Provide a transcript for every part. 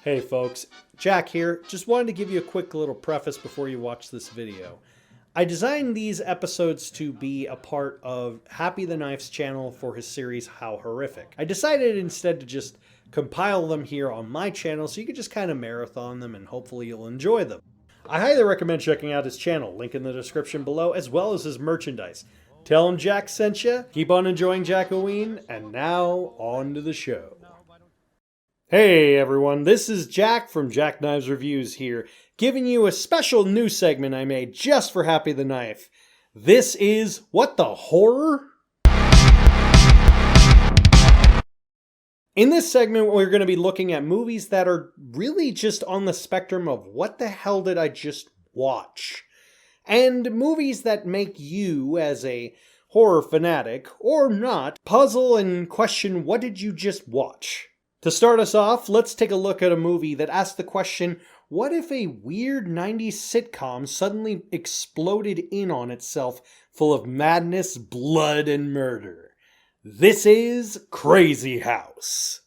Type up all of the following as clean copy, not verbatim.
Hey folks, Jack here. Just wanted to give you a quick little preface before you watch this video. I designed these episodes to be a part of Happy the Knife's channel for his series How Horrific. I decided instead to just compile them here on my channel so you can just kind of marathon them and hopefully you'll enjoy them. I highly recommend checking out his channel, link in the description below, as well as his merchandise. Tell him Jack sent you, keep on enjoying Jackoween, and now on to the show. Hey everyone, this is Jack from Jack Knives Reviews here, giving you a special new segment I made just for Happy the Knife. This is What the Horror? In this segment, we're going to be looking at movies that are really just on the spectrum of what the hell did I just watch? And movies that make you, as a horror fanatic, or not, puzzle and question what did you just watch? To start us off, let's take a look at a movie that asks the question, what if a weird 90s sitcom suddenly exploded in on itself full of madness, blood, and murder? This is Crazy House.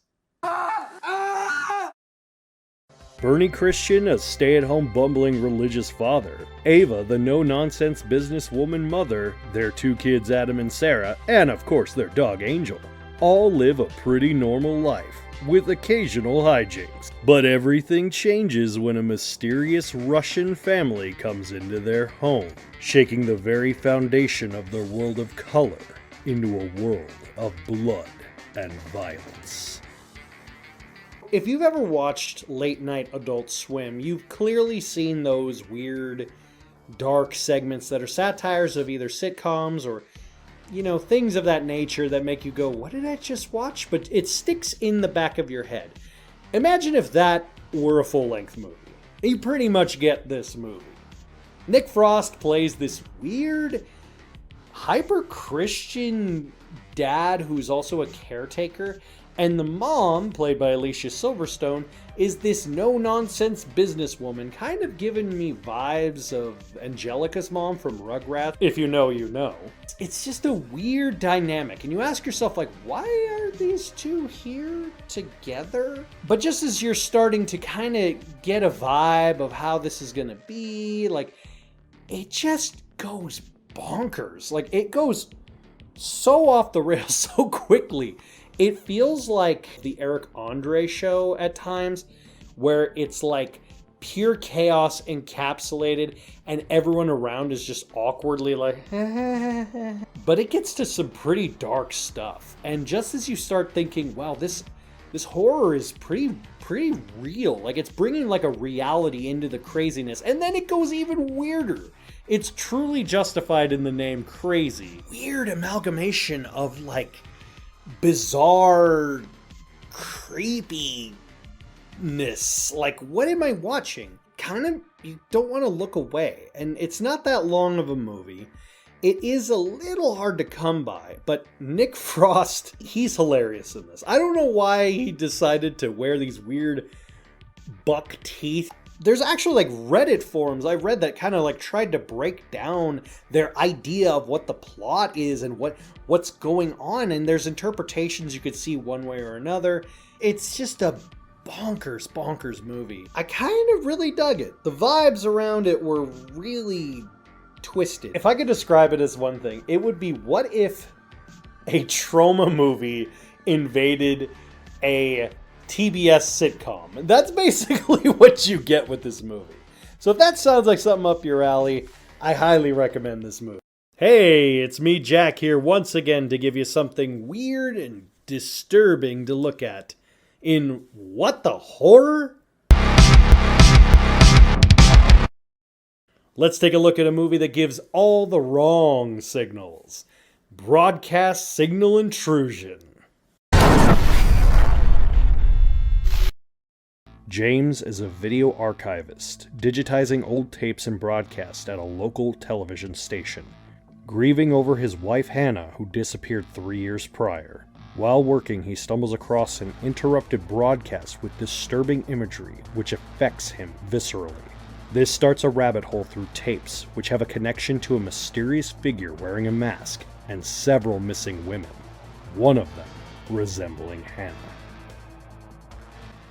Bernie Christian, a stay-at-home bumbling religious father, Ava, the no-nonsense businesswoman mother, their two kids Adam and Sarah, and of course their dog Angel, all live a pretty normal life, with occasional hijinks. But everything changes when a mysterious Russian family comes into their home, shaking the very foundation of their world of color into a world of blood and violence. If you've ever watched late night Adult Swim, you've clearly seen those weird, dark segments that are satires of either sitcoms or things of that nature that make you go, what did I just watch? But it sticks in the back of your head. Imagine if that were a full-length movie. You pretty much get this movie. Nick Frost plays this weird, hyper-Christian dad who's also a caretaker, and the mom, played by Alicia Silverstone, is this no-nonsense businesswoman, kind of giving me vibes of Angelica's mom from Rugrats. If you know, you know. It's just a weird dynamic, and you ask yourself, like, why are these two here together? But just as you're starting to kind of get a vibe of how this is gonna be, like, it just goes bonkers. Like, it goes so off the rails so quickly. It feels like the Eric Andre show at times, where it's like pure chaos encapsulated and everyone around is just awkwardly like, but it gets to some pretty dark stuff. And just as you start thinking, wow, this horror is pretty real. Like, it's bringing like a reality into the craziness. And then it goes even weirder. It's truly justified in the name Crazy. Weird amalgamation of like bizarre creepiness. Like, what am I watching? Kind of, you don't want to look away. And it's not that long of a movie. It is a little hard to come by, but Nick Frost, he's hilarious in this. I don't know why he decided to wear these weird buck teeth. There's actually like Reddit forums I read that kind of like tried to break down their idea of what the plot is and what's going on, and there's interpretations you could see one way or another. It's just a bonkers movie. I kind of really dug it. The vibes around it were really twisted. If I could describe it as one thing, it would be, what if a trauma movie invaded a TBS sitcom? That's basically what you get with this movie. So if that sounds like something up your alley, I highly recommend this movie. Hey, it's me, Jack, here once again to give you something weird and disturbing to look at in What the Horror? Let's take a look at a movie that gives all the wrong signals. Broadcast Signal Intrusion. James is a video archivist, digitizing old tapes and broadcasts at a local television station, grieving over his wife Hannah, who disappeared 3 years prior. While working, he stumbles across an interrupted broadcast with disturbing imagery, which affects him viscerally. This starts a rabbit hole through tapes, which have a connection to a mysterious figure wearing a mask and several missing women, one of them resembling Hannah.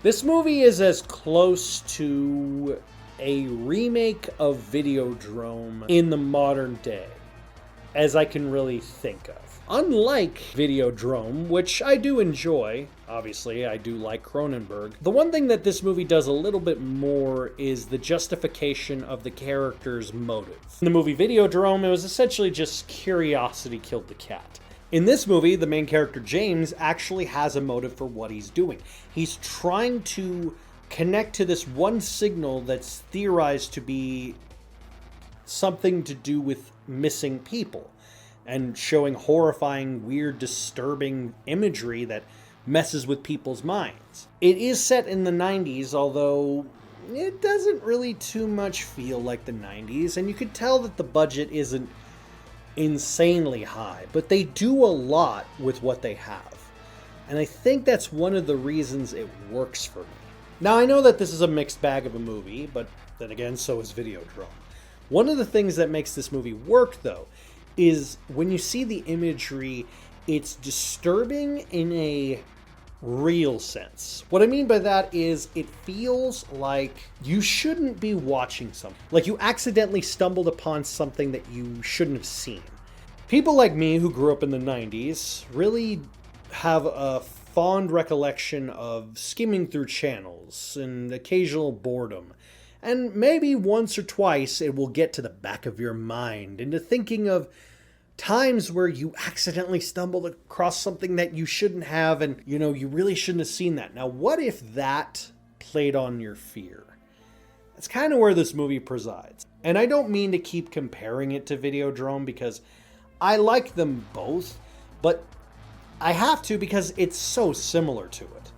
This movie is as close to a remake of Videodrome in the modern day as I can really think of. Unlike Videodrome, which I do enjoy, obviously I do like Cronenberg, the one thing that this movie does a little bit more is the justification of the character's motive. In the movie Videodrome, it was essentially just curiosity killed the cat. In this movie, the main character James actually has a motive for what he's doing. He's trying to connect to this one signal that's theorized to be something to do with missing people, and showing horrifying, weird, disturbing imagery that messes with people's minds. It is set in the 90s, although it doesn't really too much feel like the 90s, and you could tell that the budget isn't insanely high, but they do a lot with what they have. And I think that's one of the reasons it works for me. Now, I know that this is a mixed bag of a movie, but then again, so is Videodrome. One of the things that makes this movie work, though, is when you see the imagery, it's disturbing in a real sense. What I mean by that is it feels like you shouldn't be watching something. Like you accidentally stumbled upon something that you shouldn't have seen. People like me who grew up in the 90s really have a fond recollection of skimming through channels and occasional boredom. And maybe once or twice it will get to the back of your mind into thinking of times where you accidentally stumbled across something that you shouldn't have, and you really shouldn't have seen that. Now, what if that played on your fear? That's kind of where this movie presides. And I don't mean to keep comparing it to Videodrome because I like them both, but I have to because it's so similar to it.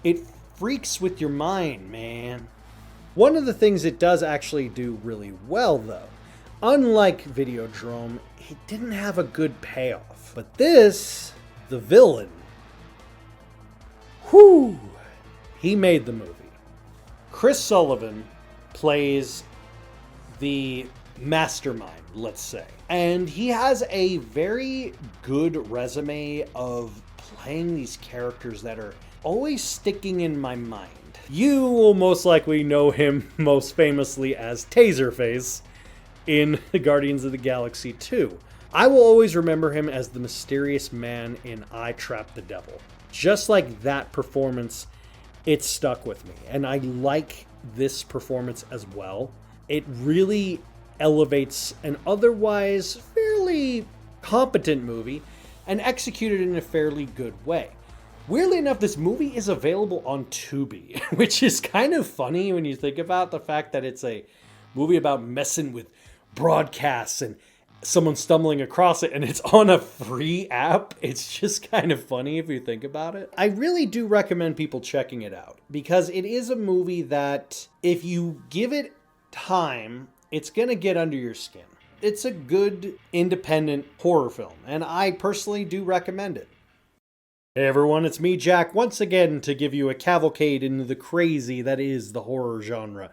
It freaks with your mind, man. One of the things it does actually do really well, though, unlike Videodrome, it didn't have a good payoff. But this, the villain, he made the movie. Chris Sullivan plays the mastermind, let's say. And he has a very good resume of playing these characters that are always sticking in my mind. You will most likely know him most famously as Taserface in Guardians of the Galaxy 2. I will always remember him as the mysterious man in I Trapped the Devil. Just like that performance, it stuck with me. And I like this performance as well. It really elevates an otherwise fairly competent movie and executed in a fairly good way. Weirdly enough, this movie is available on Tubi, which is kind of funny when you think about the fact that it's a movie about messing with broadcasts and someone stumbling across it, and it's on a free app. It's just kind of funny if you think about it. I really do recommend people checking it out because it is a movie that if you give it time, it's gonna get under your skin. It's a good independent horror film, and I personally do recommend it. Hey everyone, it's me, Jack, once again to give you a cavalcade into the crazy that is the horror genre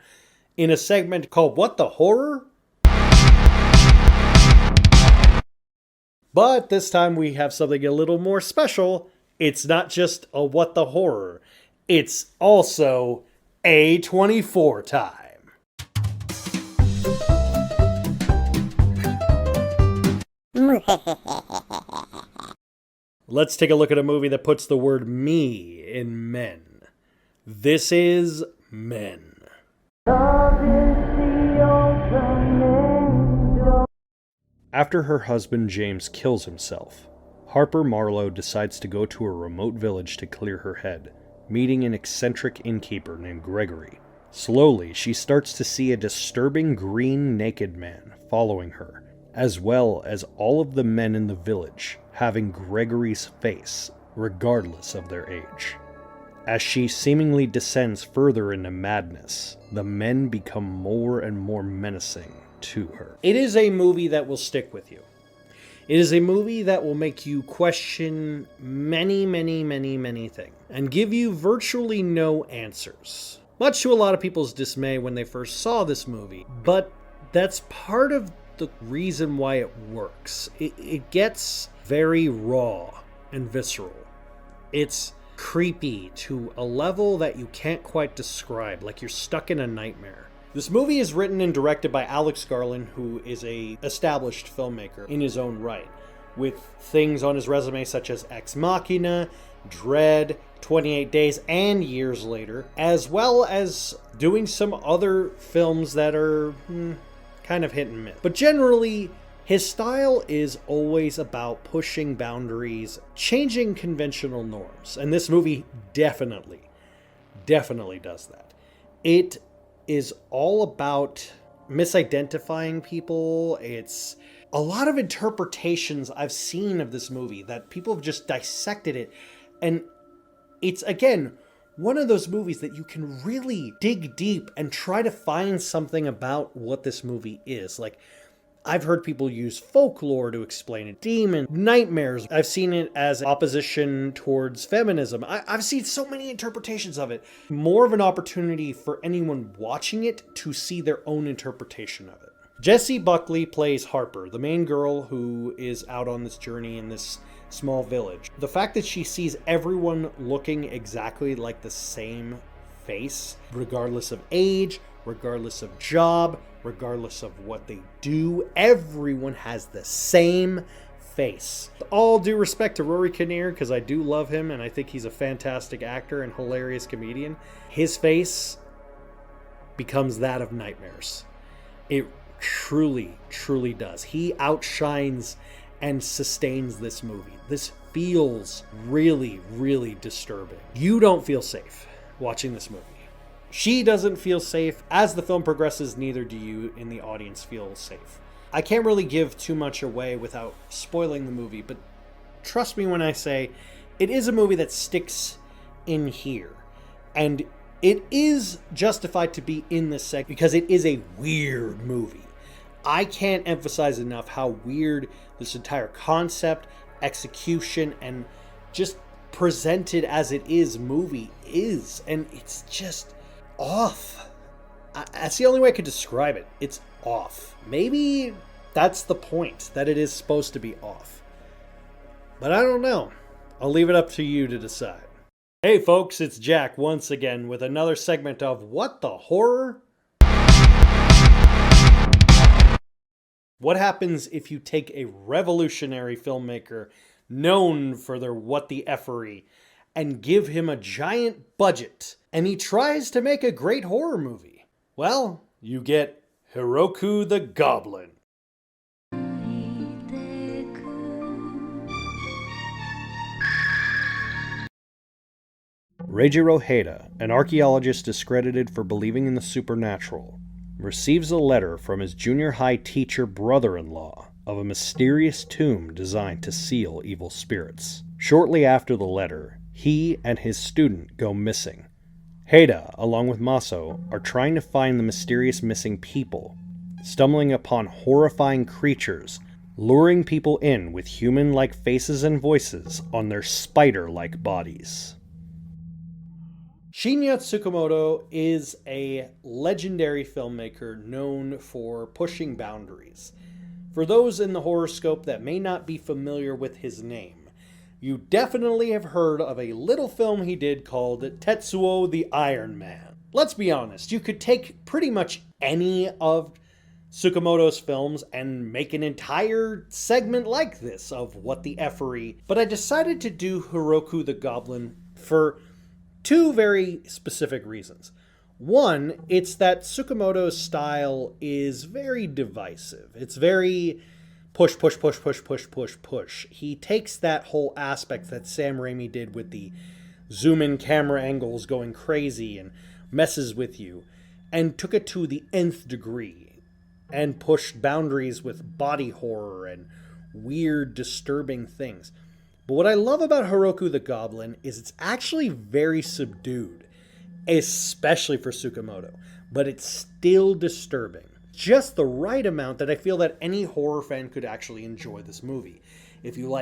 in a segment called What the Horror? But this time we have something a little more special. It's not just a What the Horror, it's also A24 time. Let's take a look at a movie that puts the word me in men. This is Men. After her husband James kills himself, Harper Marlowe decides to go to a remote village to clear her head, meeting an eccentric innkeeper named Gregory. Slowly, she starts to see a disturbing green naked man following her, as well as all of the men in the village having Gregory's face, regardless of their age. As she seemingly descends further into madness, the men become more and more menacing to her. It is a movie that will stick with you. It is a movie that will make you question many things and give you virtually no answers. Much to a lot of people's dismay when they first saw this movie, but that's part of the reason why it works. It gets very raw and visceral. It's creepy to a level that you can't quite describe, like you're stuck in a nightmare. This movie is written and directed by Alex Garland, who is a established filmmaker in his own right, with things on his resume such as Ex Machina, Dread, 28 Days, and Years Later, as well as doing some other films that are kind of hit and miss. But generally, his style is always about pushing boundaries, changing conventional norms, and this movie definitely does that. It is all about misidentifying people. It's a lot of interpretations I've seen of this movie that people have just dissected it, and it's, again, one of those movies that you can really dig deep and try to find something about what this movie is. Like, I've heard people use folklore to explain it, demon, nightmares. I've seen it as opposition towards feminism. I've seen so many interpretations of it. More of an opportunity for anyone watching it to see their own interpretation of it. Jessie Buckley plays Harper, the main girl who is out on this journey in this small village. The fact that she sees everyone looking exactly like the same face, regardless of age, regardless of job, regardless of what they do, everyone has the same face. With all due respect to Rory Kinnear, because I do love him and I think he's a fantastic actor and hilarious comedian, his face becomes that of nightmares. It truly does. He outshines and sustains this movie. This feels really disturbing. You don't feel safe watching this movie. She doesn't feel safe. As the film progresses, neither do you in the audience feel safe. I can't really give too much away without spoiling the movie, but trust me when I say it is a movie that sticks in here. And it is justified to be in this segment because it is a weird movie. I can't emphasize enough how weird this entire concept, execution, and just presented as it is movie is. And it's just off. That's the only way I could describe it. It's off. Maybe that's the point, that it is supposed to be off. But I don't know. I'll leave it up to you to decide. Hey folks, it's Jack once again with another segment of What the Horror? What happens if you take a revolutionary filmmaker known for their what the effery and give him a giant budget and he tries to make a great horror movie? Well, you get Hiroku the Goblin. Reijiro Heda, an archaeologist discredited for believing in the supernatural, receives a letter from his junior high teacher brother-in-law of a mysterious tomb designed to seal evil spirits. Shortly after the letter, he and his student go missing. Heda, along with Maso, are trying to find the mysterious missing people, stumbling upon horrifying creatures, luring people in with human-like faces and voices on their spider-like bodies. Shinya Tsukamoto is a legendary filmmaker known for pushing boundaries. For those in the horror scope that may not be familiar with his name, you definitely have heard of a little film he did called Tetsuo the Iron Man. Let's be honest, you could take pretty much any of Tsukamoto's films and make an entire segment like this of What the Effery, but I decided to do Hiroku the Goblin for two very specific reasons. One, it's that Tsukamoto's style is very divisive. It's very push. He takes that whole aspect that Sam Raimi did with the zoom-in camera angles going crazy and messes with you, and took it to the nth degree, and pushed boundaries with body horror and weird, disturbing things. But what I love about Hiroku the Goblin is it's actually very subdued, especially for Tsukamoto, but it's still disturbing. Just the right amount that I feel that any horror fan could actually enjoy this movie. If you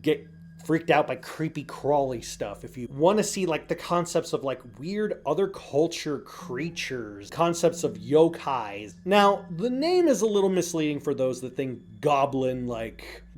get freaked out by creepy crawly stuff, if you want to see the concepts of weird other culture creatures, concepts of yokais. Now, the name is a little misleading for those that think goblin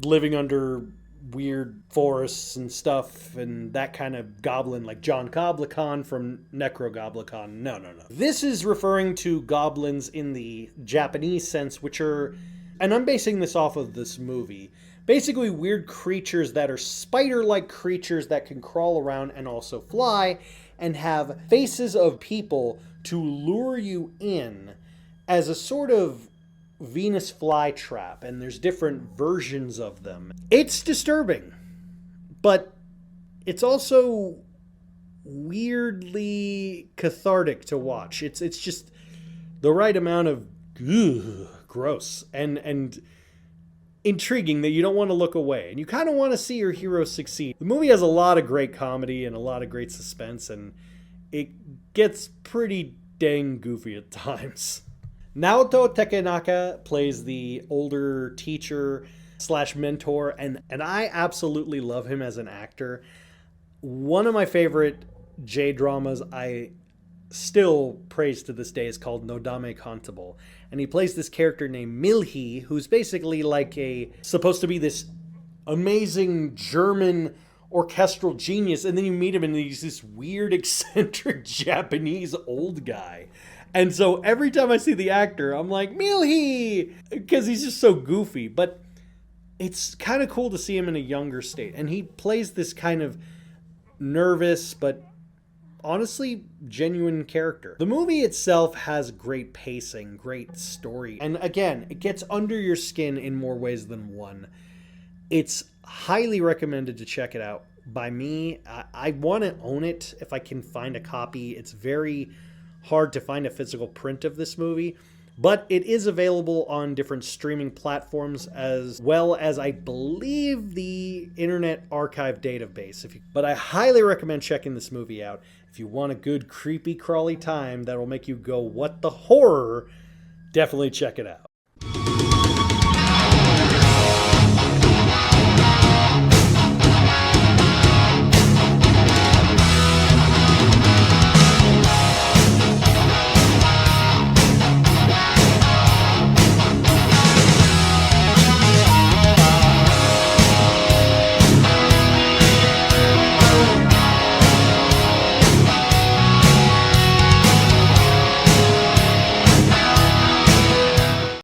living under weird forests and stuff and that kind of goblin like John Goblikon from Necrogoblikon. No, no, no. This is referring to goblins in the Japanese sense, which are, and I'm basing this off of this movie, basically weird creatures that are spider-like creatures that can crawl around and also fly and have faces of people to lure you in as a sort of Venus flytrap, and there's different versions of them. It's disturbing, but it's also weirdly cathartic to watch. It's just the right amount of gross and intriguing that you don't want to look away, and you kind of want to see your hero succeed. The movie has a lot of great comedy and a lot of great suspense, and it gets pretty dang goofy at times. Naoto Takenaka plays the older teacher slash mentor, and I absolutely love him as an actor. One of my favorite J-dramas I still praise to this day is called Nodame Kantable, and he plays this character named Milhi, who's basically like supposed to be this amazing German orchestral genius, and then you meet him and he's this weird eccentric Japanese old guy. And so every time I see the actor, I'm like, Milhi! Because he's just so goofy. But it's kind of cool to see him in a younger state. And he plays this kind of nervous, but honestly genuine character. The movie itself has great pacing, great story. And again, it gets under your skin in more ways than one. It's highly recommended to check it out by me. I want to own it if I can find a copy. It's very hard to find a physical print of this movie, but it is available on different streaming platforms as well as, I believe, the Internet Archive database. But I highly recommend checking this movie out. If you want a good creepy crawly time that'll make you go, what the horror, definitely check it out.